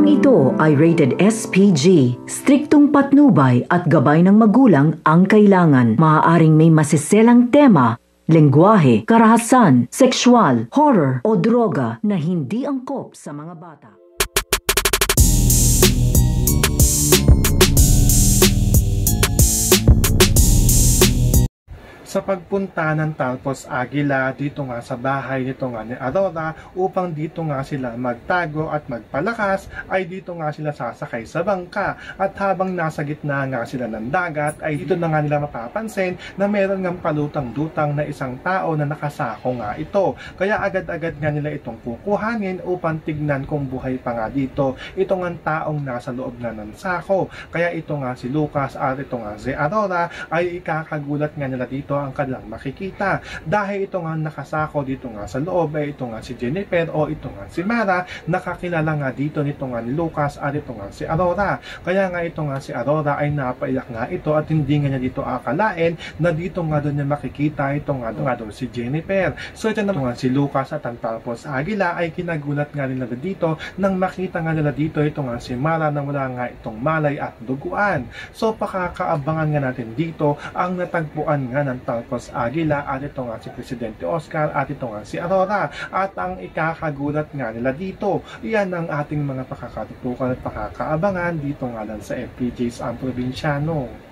Programang ito ay rated SPG. Striktong patnubay at gabay ng magulang ang kailangan. Maaaring may masiselang tema, lengguwahe, karahasan, sexual, horror o droga na hindi angkop sa mga bata. Sa pagpunta ng Talpos Aguila dito nga sa bahay nito nga ni Aurora upang dito nga sila magtago at magpalakas, ay dito nga sila sasakay sa bangka, at habang nasa gitna nga sila ng dagat ay dito na nga nila mapapansin na meron nga palutang-lutang na isang tao na nakasako nga ito. Kaya agad-agad nga nila itong kukuhanin upang tignan kung buhay pa nga dito ito nga taong nasa loob nga ng sako. Kaya ito nga si Lucas at ito nga si Aurora ay ikakagulat nga nila dito ang kanilang makikita, dahil ito nga nakasako dito nga sa loob ay ito nga si Jennifer o ito nga si Mara, nakakilala nga dito nito nga ni Lucas at ito nga si Aurora. Kaya nga ito nga si Aurora ay napaiyak nga ito at hindi nga niya dito akalain na dito nga doon niya makikita ito nga doon si Jennifer. So ito na nga si Lucas at ang Talpos Aguila ay kinagulat nga nila dito nang makita nga nila dito ito nga si Mara na wala nga itong malay at duguan. So pakakaabangan nga natin dito ang natagpuan nga ng Talpos Aguila at ito nga si Presidente Oscar at ito nga si Aurora. At ang ikakagulat nga nila dito, yan ang ating mga pakakatutukan at pakakaabangan dito nga lang sa FPJs ang Probinsyano.